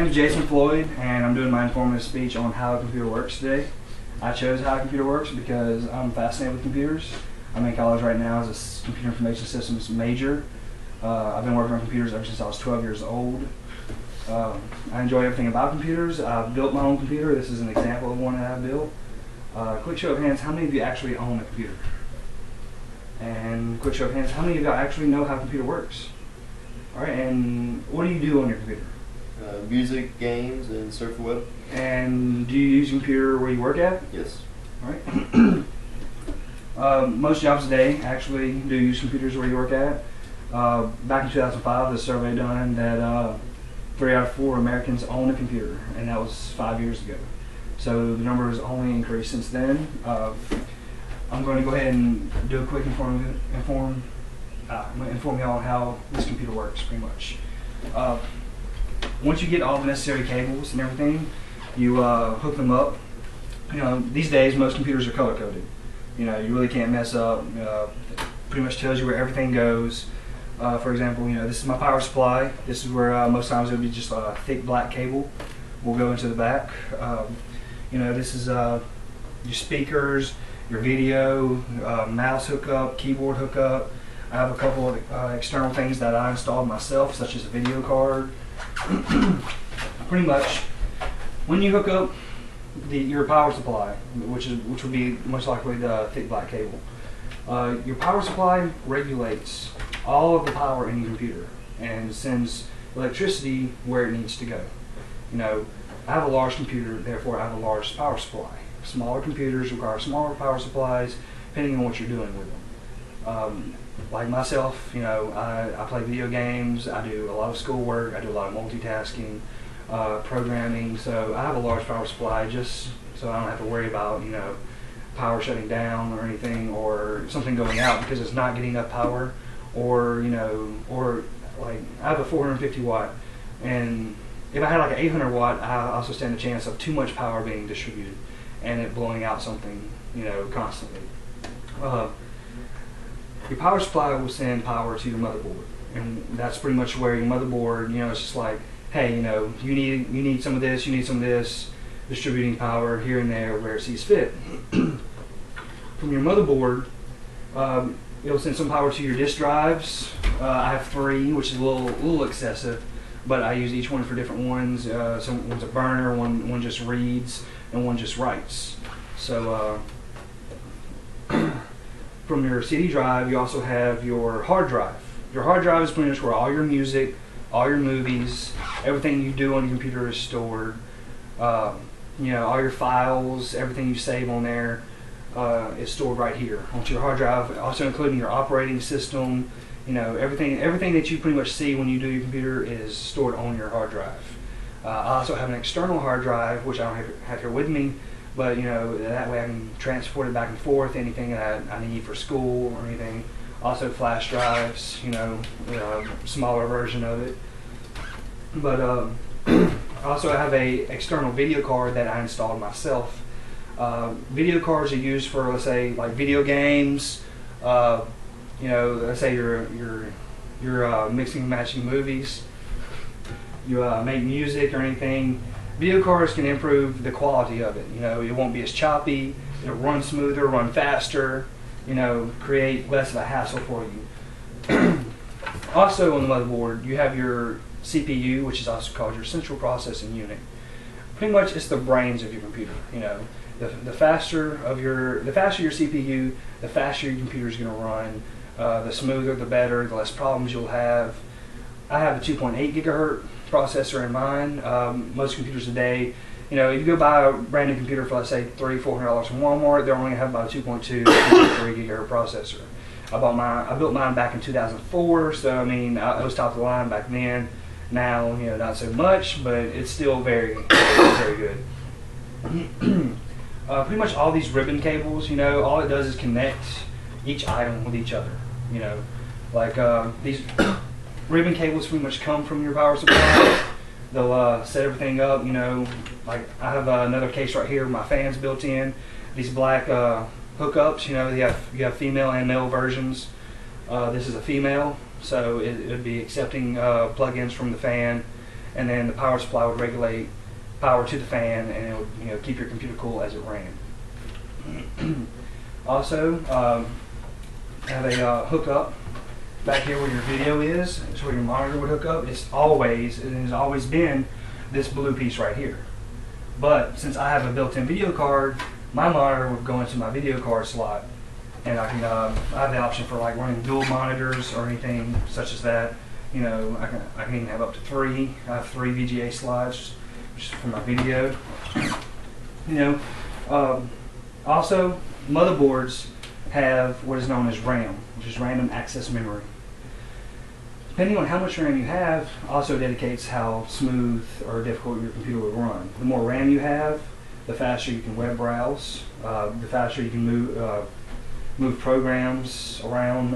name is Jason Floyd, and I'm doing my informative speech on how a computer works today. I chose how a computer works because I'm fascinated with computers. I'm in college right now as a computer information systems major. I've been working on computers ever since I was 12 years old. I enjoy everything about computers. I've built my own computer. This is an example of one that I built. Quick show of hands, how many of you actually own a computer? And quick show of hands, how many of you actually know how a computer works? Alright, and what do you do on your computer? Music, games, and surf the web. And do you use a computer where you work at? Yes. Alright. Most jobs today actually do use computers where you work at. Back in 2005, there's a survey done that 3 out of 4 Americans own a computer, and that was 5 years ago. So the number has only increased since then. I'm going to go ahead and do a quick inform you all on how this computer works, pretty much. Once you get all the necessary cables and everything, you hook them up. You know, these days most computers are color coded. You know, you really can't mess up. Pretty much tells you where everything goes. For example, you know, this is my power supply. This is where most times it'll be just a thick black cable will go into the back. You know, this is your speakers, your video, mouse hookup, keyboard hookup. I have a couple of external things that I installed myself, such as a video card. Pretty much, when you hook up your power supply, which would be most likely the thick black cable, your power supply regulates all of the power in your computer and sends electricity where it needs to go. You know, I have a large computer, therefore I have a large power supply. Smaller computers require smaller power supplies, depending on what you're doing with them. Like myself, you know, I play video games, I do a lot of schoolwork, I do a lot of multitasking, programming, so I have a large power supply just so I don't have to worry about, you know, power shutting down or anything, or something going out because it's not getting enough power, or, you know, or like I have a 450 watt, and if I had like an 800 watt, I also stand a chance of too much power being distributed and it blowing out something, you know, constantly. Your power supply will send power to your motherboard, and that's pretty much where your motherboard, you know, it's just like, hey, you know, you need some of this, you need some of this, distributing power here and there where it sees fit. From your motherboard, it'll send some power to your disk drives. I have 3, which is a little excessive, but I use each one for different ones. One's a burner, one just reads, and one just writes. So from your CD drive, you also have your hard drive. Your hard drive is pretty much where all your music, all your movies, everything you do on your computer is stored. You know, all your files, everything you save on there is stored right here onto your hard drive, also including your operating system. You know, everything that you pretty much see when you do your computer is stored on your hard drive. I also have an external hard drive, which I don't have here with me, but you know, that way I can transport it back and forth, anything that I need for school or anything. Also flash drives, you know, smaller version of it. But also I have a external video card that I installed myself. Video cards are used for, let's say, like video games. You know, let's say you're mixing and matching movies. You make music or anything. Video cards can improve the quality of it. You know, it won't be as choppy. It'll run smoother, run faster. You know, create less of a hassle for you. Also on the motherboard, you have your CPU, which is also called your central processing unit. Pretty much, it's the brains of your computer. You know, the faster your CPU, the faster your computer is going to run. The smoother, the better. The less problems you'll have. I have a 2.8 gigahertz processor in mine. Most computers today, you know, if you go buy a brand new computer for, let's say, $300-400 from Walmart, they're only going to have about a 2.2, 2.3 gigahertz processor. I built mine back in 2004, so I mean, it was top of the line back then. Now, you know, not so much, but it's still very, very good. Pretty much all these ribbon cables, you know, all it does is connect each item with each other. You know, like these ribbon cables pretty much come from your power supply. They'll set everything up, you know, like I have another case right here, my fan's built in. These black hookups, you know, you have female and male versions. This is a female, so it would be accepting plugins from the fan and then the power supply would regulate power to the fan, and it would keep your computer cool as it ran. Also, have a hookup back here where your video is. It's where your monitor would hook up. It has always been this blue piece right here. But since I have a built-in video card, my monitor would go into my video card slot, and I have the option for like running dual monitors or anything such as that. I can even have up to 3. I have 3 VGA slots just for my video. Also, motherboards have what is known as RAM, which is random access memory. Depending on how much RAM you have, also dedicates how smooth or difficult your computer will run. The more RAM you have, the faster you can web browse, the faster you can move programs around.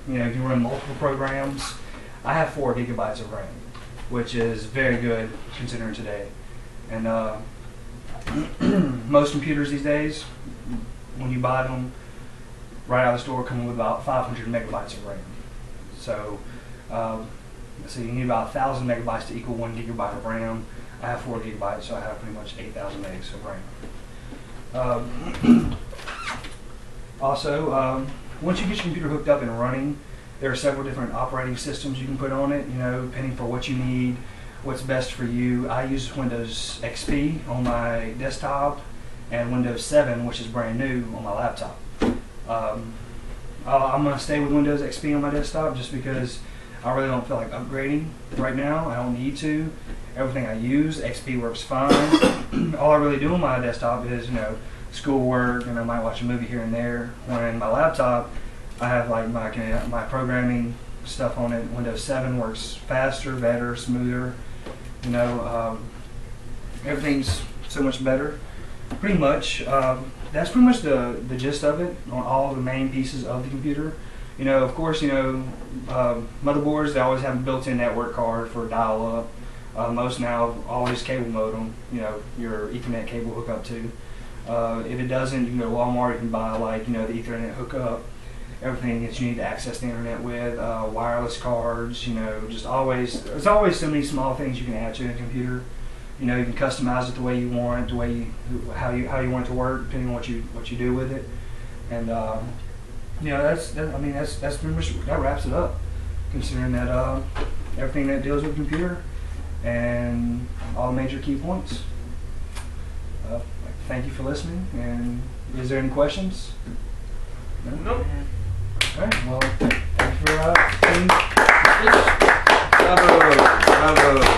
You can run multiple programs. I have 4 gigabytes of RAM, which is very good considering today. And most computers these days, when you buy them right out of the store, come with about 500 megabytes of RAM. So let's see, you need about 1,000 megabytes to equal 1 gigabyte of RAM. I have 4 gigabytes, so I have pretty much 8,000 megs of RAM. Also, once you get your computer hooked up and running, there are several different operating systems you can put on it, depending for what you need, what's best for you. I use Windows XP on my desktop and Windows 7, which is brand new, on my laptop. I'm going to stay with Windows XP on my desktop just because I really don't feel like upgrading right now. I don't need to. Everything I use, XP works fine. All I really do on my desktop is, schoolwork, and I might watch a movie here and there. When my laptop, I have like my programming stuff on it. Windows 7 works faster, better, smoother. Everything's so much better. Pretty much, that's pretty much the gist of it on all the main pieces of the computer. Of course, motherboards, they always have a built-in network card for dial-up. Most now always cable modem, your Ethernet cable hookup to. If it doesn't, you can go to Walmart, you can buy like, the Ethernet hookup, everything that you need to access the internet with, wireless cards, there's always so many small things you can add to a computer. You can customize it the way you want it, how you want it to work, depending on what you do with it. And that's pretty much, that wraps it up, considering that everything that deals with the computer and all the major key points. Thank you for listening. And is there any questions? No? Nope. All right. Well, thank you for Bravo. Bravo.